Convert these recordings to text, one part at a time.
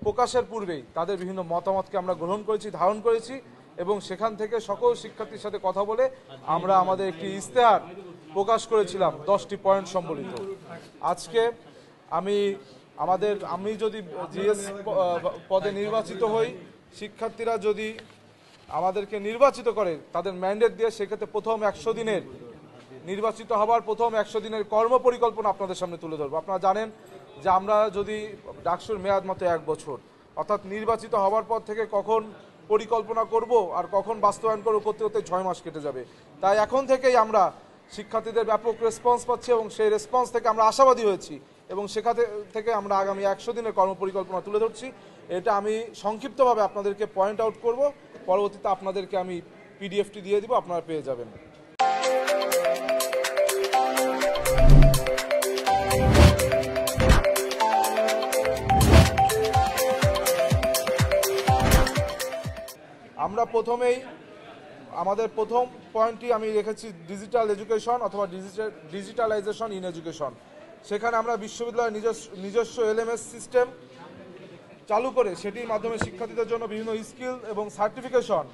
প্রকাশের পূর্বেই তাদের বিভিন্ন মতামতকে আমরা গ্রহণ করেছি, ধারণ করেছি এবং সেখান থেকে সকল শিক্ষার্থীর সাথে কথা বলে আমরা আমাদের একটি ইশতেহার প্রকাশ করেছিলাম 10টি পয়েন্ট সম্বলিত। আজকে আমি যদি জিএস পদে নির্বাচিত হই, শিক্ষার্থীরা যদি আমাদেরকে নির্বাচিত করে তাদের ম্যান্ডেট দিয়ে, সেক্ষেত্রে প্রথম 100 দিনের নির্বাচিত হবার প্রথম 100 দিনের কর্মপরিকল্পনা আপনাদের সামনে তুলে ধরবো। আপনারা জানেন যে আমরা যদি ডাকসুর মেয়াদ মতো 1 বছর, অর্থাৎ নির্বাচিত হওয়ার পর থেকে কখন পরিকল্পনা করব আর কখন বাস্তবায়ন করব করতে করতে 6 মাস কেটে যাবে। তাই এখন থেকেই আমরা শিক্ষার্থীদের ব্যাপক রেসপন্স পাচ্ছি এবং সেই রেসপন্স থেকে আমরা আশাবাদী হয়েছি এবং সেখান থেকে আমরা আগামী 100 দিনের কর্মপরিকল্পনা তুলে ধরছি। এটা আমি সংক্ষিপ্তভাবে আপনাদেরকে পয়েন্ট আউট করব, পরবর্তীতে আপনাদেরকে আমি পিডিএফটি দিয়ে দিব, আপনারা পেয়ে যাবেন। আমরা প্রথমেই আমাদের প্রথম পয়েন্টটি আমি রেখেছি ডিজিটাল এডুকেশন অথবা ডিজিটালাইজেশন ইন এডুকেশন। সেখানে আমরা বিশ্ববিদ্যালয়ের নিজস্ব এলএমএস সিস্টেম চালু করে সেটির মাধ্যমে শিক্ষার্থীদের জন্য বিভিন্ন স্কিল এবং সার্টিফিকেশন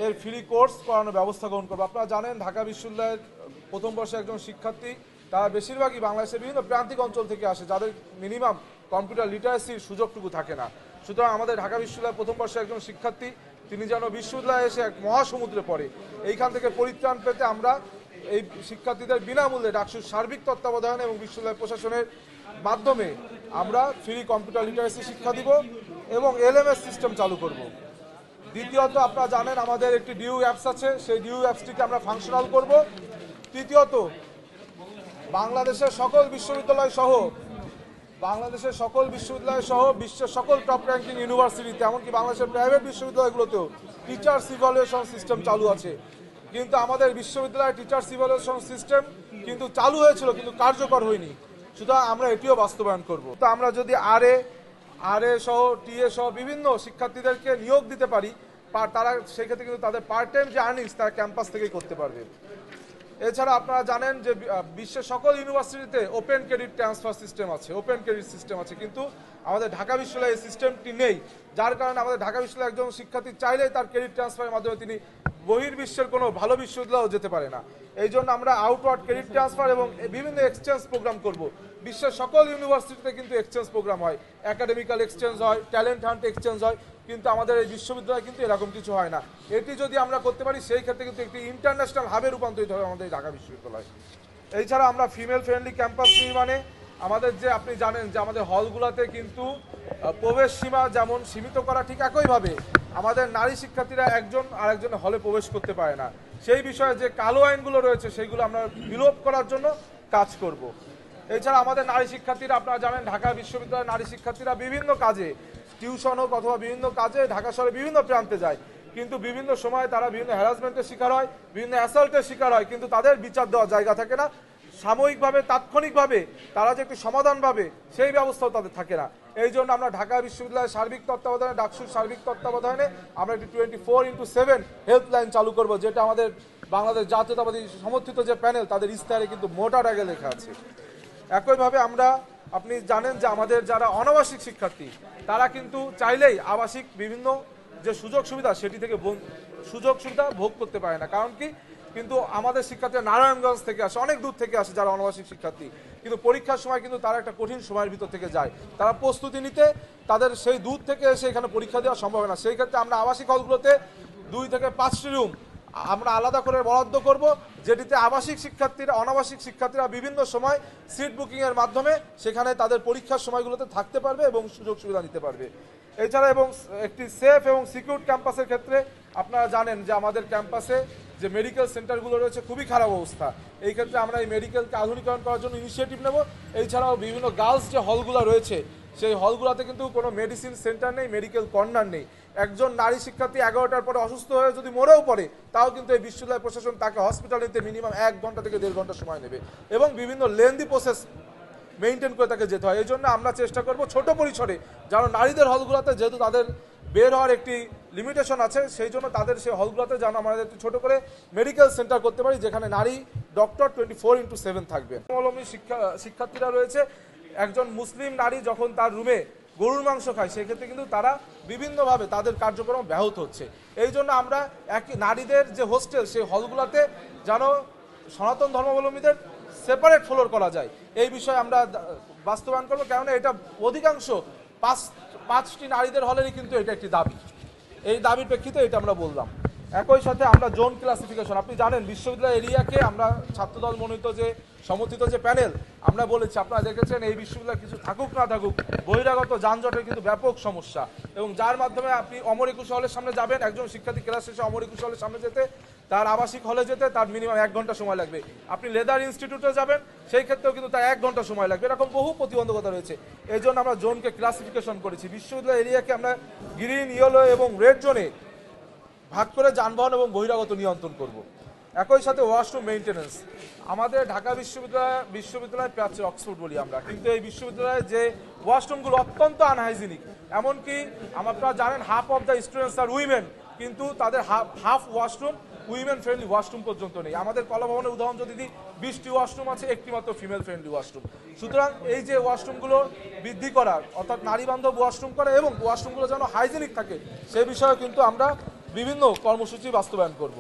এর ফ্রি কোর্স করানোর ব্যবস্থা গ্রহণ করবো। আপনারা জানেন ঢাকা বিশ্ববিদ্যালয়ের প্রথম বর্ষে একজন শিক্ষার্থী, তারা বেশিরভাগই বাংলাদেশের বিভিন্ন প্রান্তিক অঞ্চল থেকে আসে, যাদের মিনিমাম কম্পিউটার লিটারেসির সুযোগটুকু থাকে না। সুতরাং আমাদের ঢাকা বিশ্ববিদ্যালয়ের প্রথম বর্ষে একজন শিক্ষার্থী, তিনি যেন বিশ্ববিদ্যালয়ে এসে এক মহাসমুদ্রে পড়ে, এইখান থেকে পরিত্রাণ পেতে আমরা এই শিক্ষার্থীদের বিনামূল্যে ডাকসুর সার্বিক তত্ত্বাবধান এবং বিশ্ববিদ্যালয় প্রশাসনের মাধ্যমে আমরা ফ্রি কম্পিউটার লিটারেসি শিক্ষা দিব এবং এলএমএস সিস্টেম চালু করব। দ্বিতীয়ত, আপনারা জানেন আমাদের একটি ডিউ অ্যাপস আছে, সেই ডিউ অ্যাপসটিকে আমরা ফাংশনাল করব। তৃতীয়ত, বাংলাদেশের সকল বিশ্ববিদ্যালয় সহ বিশ্বের সকল টপ র্যাঙ্কিং ইউনিভার্সিটিতে, এমনকি বাংলাদেশের প্রাইভেট বিশ্ববিদ্যালয়গুলোতেও টিচার্স ইভ্যালুয়েশন সিস্টেম চালু আছে। কিন্তু আমাদের বিশ্ববিদ্যালয়ের টিচার্স ইভ্যালুয়েশন সিস্টেম কিন্তু চালু হয়েছিল, কিন্তু কার্যকর হয়নি। সুতরাং আমরা এটিও বাস্তবায়ন করব। তো আমরা যদি আরএ সহ টিএ সহ বিভিন্ন শিক্ষার্থীদেরকে নিয়োগ দিতে পারি, তারা সেক্ষেত্রে কিন্তু তাদের পার্ট টাইম যে আর্নিংস তারা ক্যাম্পাস থেকেই করতে পারবে। এছাড়া আপনারা জানেন যে বিশ্বের সকল ইউনিভার্সিটিতে ওপেন ক্রেডিট ট্রান্সফার সিস্টেম আছে, ওপেন ক্রেডিট সিস্টেম আছে, কিন্তু আমাদের ঢাকা বিশ্ববিদ্যালয়ে এই সিস্টেমটি নেই। যার কারণে আমাদের ঢাকা বিশ্ববিদ্যালয়ে একজন শিক্ষার্থী চাইলেই তার ক্রেডিট ট্রান্সফারের মাধ্যমে তিনি বহির্বিশ্বের কোনো ভালো বিশ্ববিদ্যালয়েও যেতে পারে না। এই জন্য আমরা আউটওয়ার্ড ক্রেডিট ট্রান্সফার এবং বিভিন্ন এক্সচেঞ্জ প্রোগ্রাম করব। বিশ্বের সকল ইউনিভার্সিটিতে কিন্তু এক্সচেঞ্জ প্রোগ্রাম হয়, একাডেমিক্যাল এক্সচেঞ্জ হয়, ট্যালেন্ট হান্ট এক্সচেঞ্জ হয়, কিন্তু আমাদের এই বিশ্ববিদ্যালয়ে কিন্তু এরকম কিছু হয় না। এটি যদি আমরা করতে পারি, সেই ক্ষেত্রে কিন্তু একটি ইন্টারন্যাশনাল হাবে রূপান্তরিত হবে আমাদের ঢাকা বিশ্ববিদ্যালয়। এছাড়া আমরা ফিমেল ফ্রেন্ডলি ক্যাম্পাস নির্মাণে আমাদের যে আপনি জানেন যে আমাদের হলগুলোতে কিন্তু প্রবেশ সীমা যেমন সীমিত করা, ঠিক একইভাবে আমাদের নারী শিক্ষার্থীরা একজন আরেকজন হলে প্রবেশ করতে পারে না। সেই বিষয়ে যে কালো আইনগুলো রয়েছে সেইগুলো আমরা বিলোপ করার জন্য কাজ করব। এছাড়া আমাদের নারী শিক্ষার্থীরা, আপনারা জানেন ঢাকা বিশ্ববিদ্যালয়ের নারী শিক্ষার্থীরা বিভিন্ন কাজে, টিউশন হোক অথবা বিভিন্ন কাজে ঢাকা শহরে বিভিন্ন প্রান্তে যায়, কিন্তু বিভিন্ন সময় তারা বিভিন্ন হ্যারাসমেন্টের শিকার হয়, বিভিন্ন অ্যাসল্টের শিকার হয়, কিন্তু তাদের বিচার দেওয়ার জায়গা থাকে না। সাময়িকভাবে তাৎক্ষণিকভাবে তারা যে একটি সমাধান পাবে সেই ব্যবস্থাও তাদের থাকে না। এই জন্য আমরা ঢাকা বিশ্ববিদ্যালয়ের সার্বিক তত্ত্বাবধানে, ডাকসুর সার্বিক তত্ত্বাবধানে আমরা একটি 24x7 হেল্পলাইন চালু করব, যেটা আমাদের বাংলাদেশ জাতীয়তাবাদী সমর্থিত যে প্যানেল তাদের ইশতেহারে কিন্তু মোটা দাগে লেখা আছে। একইভাবে আপনি জানেন যে আমাদের যারা অনাবাসিক শিক্ষার্থী, তারা কিন্তু চাইলেই আবাসিক বিভিন্ন যে সুযোগ সুবিধা সেটি থেকে সুযোগ সুবিধা ভোগ করতে পারে না। কারণ কি, কিন্তু আমাদের শিক্ষার্থীরা নারায়ণগঞ্জ থেকে আসে, অনেক দূর থেকে আসে যারা অনাবাসিক শিক্ষার্থী, কিন্তু পরীক্ষার সময় কিন্তু তারা একটা কঠিন সময়ের ভিতর থেকে যায়, তারা প্রস্তুতি নিতে তাদের সেই দূর থেকে এসে এখানে পরীক্ষা দেওয়া সম্ভব হয় না। সেই ক্ষেত্রে আমরা আবাসিক হলগুলোতে 2 থেকে 5টি রুম আমরা আলাদা করে বরাদ্দ করব, যেটিতে অনাবাসিক শিক্ষার্থীরা বিভিন্ন সময় সিট বুকিংয়ের মাধ্যমে সেখানে তাদের পরীক্ষার সময়গুলোতে থাকতে পারবে এবং সুযোগ সুবিধা নিতে পারবে। এছাড়া এবং একটি সেফ এবং সিকিউর ক্যাম্পাসের ক্ষেত্রে আপনারা জানেন যে আমাদের ক্যাম্পাসে যে মেডিকেল সেন্টারগুলো রয়েছে খুবই খারাপ অবস্থা। এই ক্ষেত্রে আমরা এই মেডিকেলকে আধুনিকরণ করার জন্য ইনিশিয়েটিভ নেব। এছাড়াও বিভিন্ন গার্লস যে হলগুলো রয়েছে সেই হলগুলোতে কিন্তু কোনো মেডিসিন সেন্টার নেই, মেডিকেল কর্নার নেই। একজন নারী শিক্ষার্থী 11টার পরে অসুস্থ হয়ে যদি মরেও পড়ে, তাও কিন্তু এই বিশ্ববিদ্যালয় প্রশাসন তাকে হসপিটালে নিতে মিনিমাম 1 ঘন্টা থেকে 1.5 ঘন্টা সময় নেবে এবং বিভিন্ন লেন্দি প্রসেস মেইনটেইন করে তাকে যেতে হয়। এই জন্য আমরা চেষ্টা করব ছোট পরিসরে, যেন নারীদের হলগুলোতে, যেহেতু তাদের বের হওয়ার একটি লিমিটেশন আছে, সেই জন্য তাদের সেই হলগুলোতে যেন আমাদের একটু ছোট করে মেডিকেল সেন্টার করতে পারি, যেখানে নারী ডক্টর 24x7 থাকবেন। শিক্ষার্থীরা রয়েছে, একজন মুসলিম নারী যখন তার রুমে গরুর মাংস খায়, সেক্ষেত্রে কিন্তু তারা বিভিন্নভাবে তাদের কার্যক্রম ব্যাহত হচ্ছে। এই জন্য আমরা নারীদের যে হোস্টেল, সেই হলগুলোতে যেন সনাতন ধর্মাবলম্বীদের সেপারেট ফ্লোর করা যায়, এই বিষয়ে আমরা বাস্তবায়ন করবো। কেননা এটা অধিকাংশ পাঁচটি নারীদের হলেরই কিন্তু এটা একটি দাবি। এই দাবির প্রেক্ষিতে এটা আমরা বললাম। একই সাথে আমরা জোন ক্লাসিফিকেশন, আপনি জানেন বিশ্ববিদ্যালয় এরিয়াকে আমরা ছাত্রদল মনোনীত যে সমর্থিত যে প্যানেল, আমরা বলেছি, আপনারা দেখেছেন এই বিশ্ববিদ্যালয় কিছু থাকুক না থাকুক, বহিরাগত যানজটের কিন্তু ব্যাপক সমস্যা, এবং যার মাধ্যমে আপনি অমর একুশ হলের সামনে যাবেন, একজন শিক্ষার্থী ক্লাস শেষে অমর একুশ হলের সামনে যেতে, তার আবাসিক হলে যেতে তার মিনিমাম 1 ঘন্টা সময় লাগবে। আপনি লেদার ইনস্টিটিউটে যাবেন, সেই ক্ষেত্রেও কিন্তু তার 1 ঘন্টা সময় লাগবে। এরকম বহু প্রতিবন্ধকতা রয়েছে। এই জন্য আমরা জোনকে ক্লাসিফিকেশন করেছি। বিশ্ববিদ্যালয় এরিয়াকে আমরা গ্রিন, ইয়েলো এবং রেড জোনে ভাগ করে যানবাহন এবং বহিরাগত নিয়ন্ত্রণ করব। একই সাথে ওয়াশরুম মেইনটেনেন্স, আমাদের ঢাকা বিশ্ববিদ্যালয় প্রাচ্য অক্সফোর্ড বলি আমরা, কিন্তু এই বিশ্ববিদ্যালয়ে যে ওয়াশরুমগুলো অত্যন্ত আনহাইজিনিক, এমনকি আপনারা জানেন half of the students are women, কিন্তু তাদের half washroom women friendly washroom পর্যন্ত নেই। আমাদের কলাভবনের উদাহরণ যদি দিই, 20টি ওয়াশরুম আছে, একটি মাত্র ফিমেল ফ্রেন্ডলি ওয়াশরুম। সুতরাং এই যে ওয়াশরুমগুলো বৃদ্ধি করা, অর্থাৎ নারী বান্ধব ওয়াশরুম করা এবং ওয়াশরুমগুলো যেন হাইজেনিক থাকে, সে বিষয়ে কিন্তু আমরা বিভিন্ন কর্মসূচি বাস্তবায়ন করব।